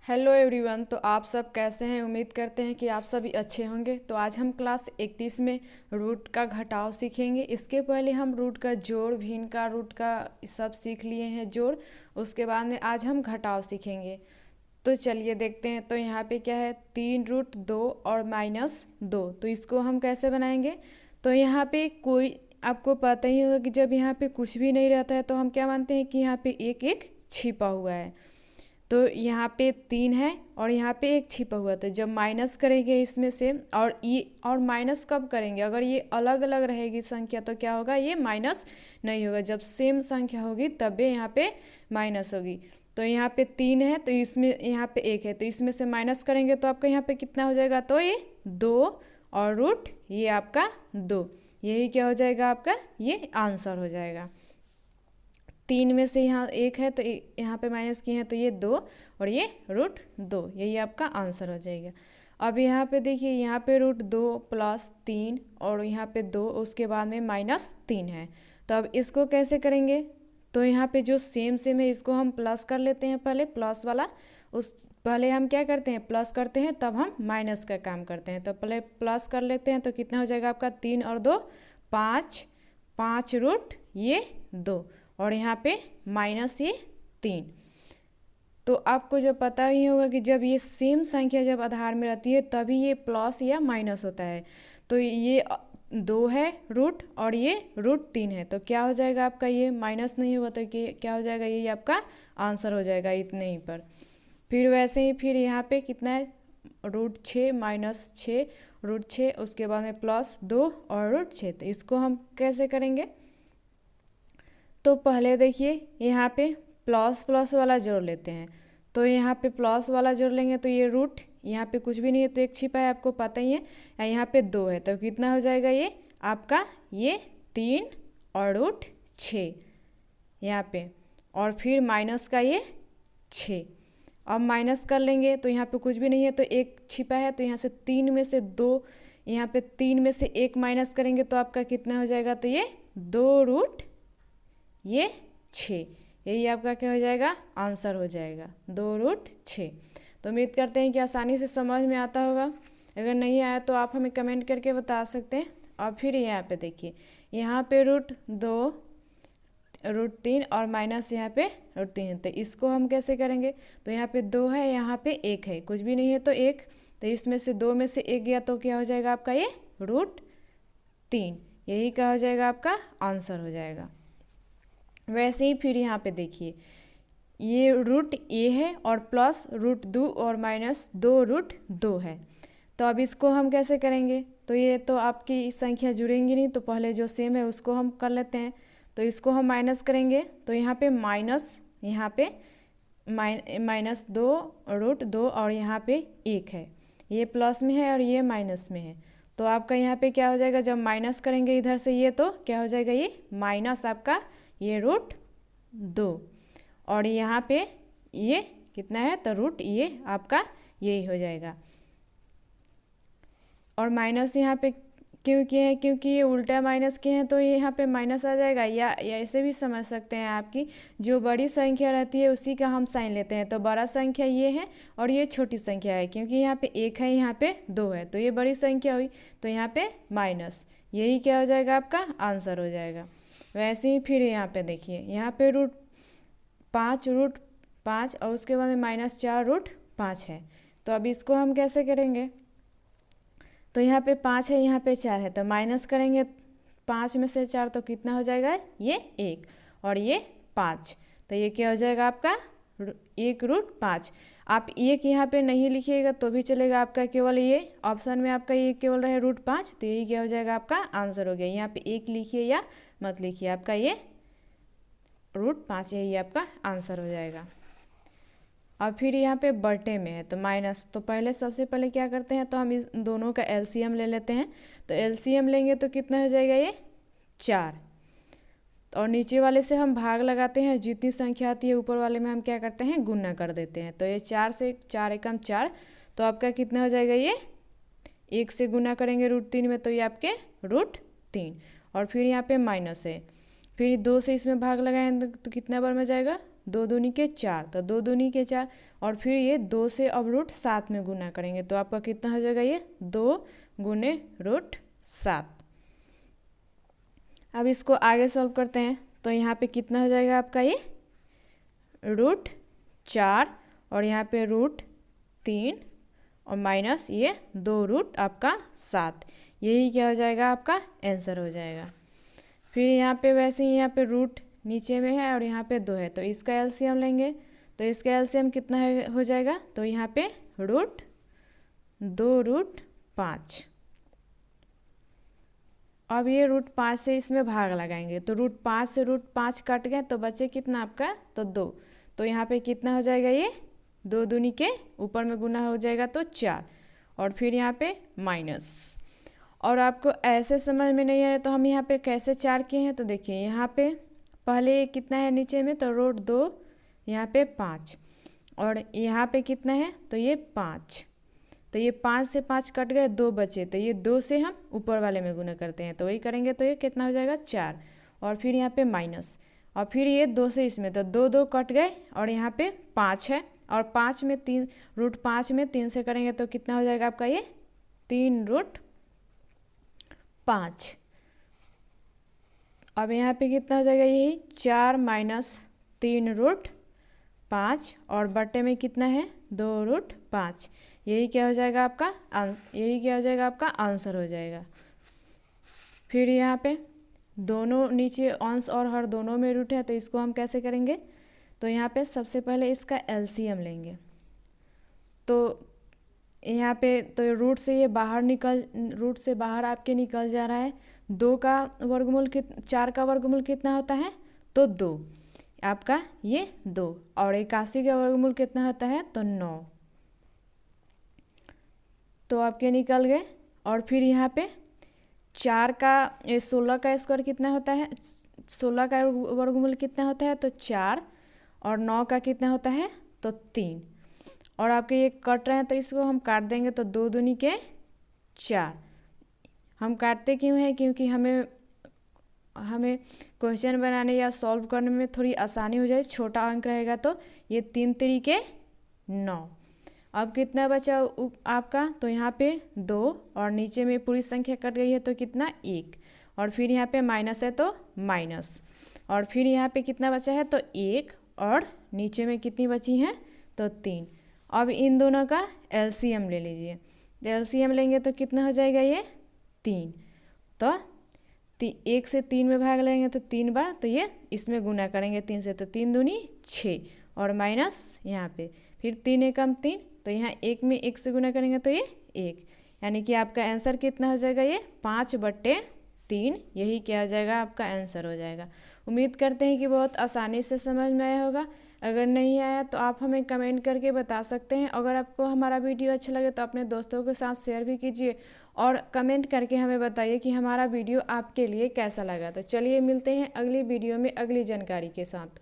Hello everyone. तो आप सब कैसे हैं? उम्मीद करते हैं कि आप सभी अच्छे होंगे। तो आज हम क्लास 31 में रूट का घटाव सीखेंगे। इसके पहले हम रूट का जोड़, भिन्न का, रूट का सब सीख लिए हैं जोड़। उसके बाद में आज हम घटाव सीखेंगे। तो चलिए देखते हैं। तो यहाँ पे क्या है, 3√2 और -2। तो इसको हम कैसे बनाएंगे? तो यहाँ पे कोई आपको पता ही होगा कि जब यहाँ पे कुछ भी नहीं रहता है तो हम क्या मानते हैं कि यहाँ पे एक एक छिपा हुआ है। तो यहाँ पे 3 है और यहाँ पे एक छिपा हुआ। तो जब माइनस करेंगे इसमें से, और ये और माइनस कब करेंगे, अगर ये अलग अलग रहेगी संख्या तो क्या होगा, ये माइनस नहीं होगा। जब सेम संख्या होगी तब यहाँ पे माइनस होगी। तो यहाँ पे 3 है तो इसमें यहाँ पे 1 है, तो इसमें से माइनस करेंगे तो आपका यहाँ पे कितना हो जाएगा, तो ये 2 और रूट ये आपका 2। यही क्या हो जाएगा आपका, ये आंसर हो जाएगा। 3 में से यहाँ 1 है तो यहाँ पे माइनस किए हैं तो ये 2 और ये √2, यही आपका आंसर हो जाएगा। अब यहाँ पे देखिए, यहाँ पे √2 + 3 और यहाँ पे 2, उसके बाद में -3 है। तो अब इसको कैसे करेंगे? तो यहाँ पे जो सेम है इसको हम प्लस कर लेते हैं। पहले प्लस वाला, उस पहले हम क्या करते हैं, प्लस करते हैं तब हम माइनस का काम करते हैं। तो पहले प्लस कर लेते हैं तो कितना हो जाएगा आपका, 3 और 2 5, 5√2 और यहाँ पे माइनस ये 3। तो आपको जो पता ही होगा कि जब ये सेम संख्या जब आधार में रहती है तभी ये प्लस या माइनस होता है। तो ये 2 है रूट और ये √3 है, तो क्या हो जाएगा आपका, ये माइनस नहीं होगा तो क्या हो जाएगा, ये आपका आंसर हो जाएगा इतने ही पर। फिर वैसे ही फिर यहाँ पे कितना है, √6 -6 √6, उसके बाद में +2 और √6। तो इसको हम कैसे करेंगे? तो पहले देखिए यहाँ पे प्लस प्लस वाला जोड़ लेते हैं। तो यहाँ पे प्लस वाला जोड़ लेंगे तो ये रूट, यहाँ पे कुछ भी नहीं है तो एक छिपा है, आपको पता ही है। यहाँ पे 2 है तो कितना हो जाएगा ये आपका, ये 3 और √6 यहाँ पे, और फिर माइनस का ये 6। अब माइनस कर लेंगे तो यहाँ पे कुछ भी नहीं है तो एक छिपा है, तो यहाँ से 3 में से 2, यहाँ पे 3 में से 1 माइनस करेंगे तो आपका कितना हो जाएगा, तो ये 2 ये 6, यही आपका क्या हो जाएगा, आंसर हो जाएगा 2√6। तो उम्मीद करते हैं कि आसानी से समझ में आता होगा। अगर नहीं आया तो आप हमें कमेंट करके बता सकते हैं। और फिर यहाँ पे देखिए, यहाँ पे √2 √3 और माइनस यहाँ पे √3 है। तो इसको हम कैसे करेंगे? तो यहाँ पे 2 है, यहाँ पे 1 है, कुछ भी नहीं है तो 1, तो इसमें से 2 में से 1 गया तो क्या हो जाएगा आपका, ये √3, यही क्या हो जाएगा आपका आंसर हो जाएगा। वैसे ही फिर यहाँ पे देखिए, ये √a है और प्लस √2 और -2 है। तो अब इसको हम कैसे करेंगे? तो ये तो आपकी संख्या जुड़ेंगी नहीं, तो पहले जो सेम है उसको हम कर लेते हैं। तो इसको हम माइनस करेंगे तो यहाँ पे माइनस, यहाँ पे -2 √2 और यहाँ पे 1 है, ये प्लस में है और ये माइनस में है। तो आपका यहाँ पे क्या हो जाएगा, जब माइनस करेंगे इधर से ये, तो क्या हो जाएगा, ये माइनस आपका ये √2 और यहाँ पे ये कितना है, तो रूट ये आपका यही हो जाएगा। और माइनस यहाँ पे क्यों किए हैं, क्योंकि ये उल्टा माइनस किए हैं तो ये यहाँ पे माइनस आ जाएगा। या ऐसे भी समझ सकते हैं आपकी, जो बड़ी संख्या रहती है उसी का हम साइन लेते हैं। तो बड़ा संख्या ये है और ये छोटी संख्या है, क्योंकि यहाँ पे 1 है, यहाँ पे 2 है, तो ये बड़ी संख्या हुई, तो यहाँ पे माइनस, यही क्या हो जाएगा, आपका आंसर हो जाएगा। वैसे ही फिर यहाँ पे देखिए, यहाँ पे √5 और उसके बाद में -4 √5 है। तो अब इसको हम कैसे करेंगे? तो यहाँ पे 5 है, यहाँ पे 4 है, तो माइनस करेंगे 5 में से 4 तो कितना हो जाएगा, ये 1 और ये 5, तो ये क्या हो जाएगा आपका 1√5। आप 1 यहाँ पे नहीं लिखिएगा तो भी चलेगा, आपका केवल ये ऑप्शन में आपका ये केवल रहे √5, तो यही क्या हो जाएगा, आपका आंसर हो गया। यहाँ पे 1 लिखिए या मत लिखिए, आपका ये √5 यही आपका आंसर हो जाएगा। अब फिर यहाँ पे बटे में है तो माइनस, तो पहले सबसे पहले क्या करते हैं, तो हम इस दोनों का एलसीएम ले लेते हैं। तो एलसीएम लेंगे तो कितना हो जाएगा, ये 4, और नीचे वाले से हम भाग लगाते हैं, जितनी संख्या आती है ऊपर वाले में हम क्या करते हैं, गुना कर देते हैं। तो ये 4 से 4 एकम 4, तो आपका कितना हो जाएगा, ये 1 से गुना करेंगे √3 में तो ये आपके √3, और फिर यहाँ पे माइनस है, फिर 2 से इसमें भाग लगाएं तो कितना बार में जाएगा, 2 दूनी के 4, तो 2 दूनी के 4 और फिर ये 2 से अब रूट 7 में गुना करेंगे तो आपका कितना हो जाएगा ये 2 गुने रूट 7। अब इसको आगे सॉल्व करते हैं तो यहाँ पे कितना हो जाएगा आपका ये रूट 4 और यहाँ पे रूट 3 और माइनस ये 2 रूट आपका 7, यही क्या हो जाएगा आपका आंसर हो जाएगा। फिर यहाँ पे वैसे ही यहाँ पे रूट नीचे में है और यहाँ पे 2 है तो इसका एलसीएम लेंगे तो इसका एलसीएम कितना हो जाएगा, तो यहाँ पे रूट 2 रूट 5। अब ये रूट 5 से इसमें भाग लगाएंगे तो रूट 5 से रूट 5 कट गए तो बचे कितना आपका, तो 2, तो यहाँ पे कितना हो जाएगा ये 2 दूनी के ऊपर में गुना हो जाएगा तो 4 और फिर यहाँ पे माइनस। और आपको ऐसे समझ में नहीं आ रहा तो हम यहाँ पे कैसे 4 किए हैं, तो देखिए यहाँ पे पहले कितना है नीचे में, तो रूट 2 यहाँ पे 5 और यहाँ पे कितना है, तो ये 5, तो ये 5 से 5 कट गए 2 बचे तो ये 2 से हम ऊपर वाले में गुना करते हैं तो वही करेंगे तो ये कितना हो जाएगा 4 और फिर यहाँ पे माइनस और फिर ये 2 से इसमें तो 2 2 कट गए और यहाँ पे 5 है और 5 में 3 रूट 5 में 3 से करेंगे तो कितना हो जाएगा आपका ये 3 रूट 5। अब यहाँ पे कितना हो जाएगा यही 4 माइनस 3 रूट 5 और बटे में कितना है 2 रूट 5, यही क्या हो जाएगा आपका आंसर हो जाएगा। फिर यहाँ पे दोनों नीचे अंश और हर दोनों में रूट है तो इसको हम कैसे करेंगे, तो यहाँ पे सबसे पहले इसका एलसीएम लेंगे तो यहाँ पे तो रूट से आपके निकल जा रहा है 2 का वर्गमूल 4 का वर्गमूल कितना होता है, तो 2 आपका ये 2 और 81 का वर्गमूल कितना होता है, तो 9, तो आपके निकल गए। और फिर यहाँ पे 4 का 16 का स्क्वायर कितना होता है, 16 का वर्गमूल कितना होता है, तो 4 और 9 का कितना होता है, तो 3 और आपके ये कट रहे हैं तो इसको हम काट देंगे तो 2 दूनी के 4। हम काटते क्यों हैं, क्योंकि हमें क्वेश्चन बनाने या सॉल्व करने में थोड़ी आसानी हो जाए, छोटा अंक रहेगा तो ये 3 3 9। अब कितना बचा आपका, तो यहाँ पे 2 और नीचे में पूरी संख्या कट गई है तो कितना 1 और फिर यहाँ पे माइनस है तो माइनस और फिर यहाँ पे कितना बचा है, तो 1 और नीचे में कितनी बची हैं, तो 3। अब इन दोनों का एलसीएम ले लीजिए, एलसीएम लेंगे तो कितना हो जाएगा ये 3, तो 1 से 3 में भाग लेंगे तो 3 बार, तो ये इसमें गुना करेंगे 3 से तो 3 दूनी 6 और माइनस यहाँ पे फिर 3 एकम 3 तो यहाँ 1 में 1 से गुना करेंगे तो ये 1, यानी कि आपका आंसर कितना हो जाएगा ये 5/3, यही क्या हो जाएगा आपका आंसर हो जाएगा। उम्मीद करते हैं कि बहुत आसानी से समझ में आया होगा। अगर नहीं आया तो आप हमें कमेंट करके बता सकते हैं। अगर आपको हमारा वीडियो अच्छा लगे तो अपने दोस्तों के साथ शेयर भी कीजिए और कमेंट करके हमें बताइए कि हमारा वीडियो आपके लिए कैसा लगा। तो चलिए मिलते हैं अगली वीडियो में अगली जानकारी के साथ।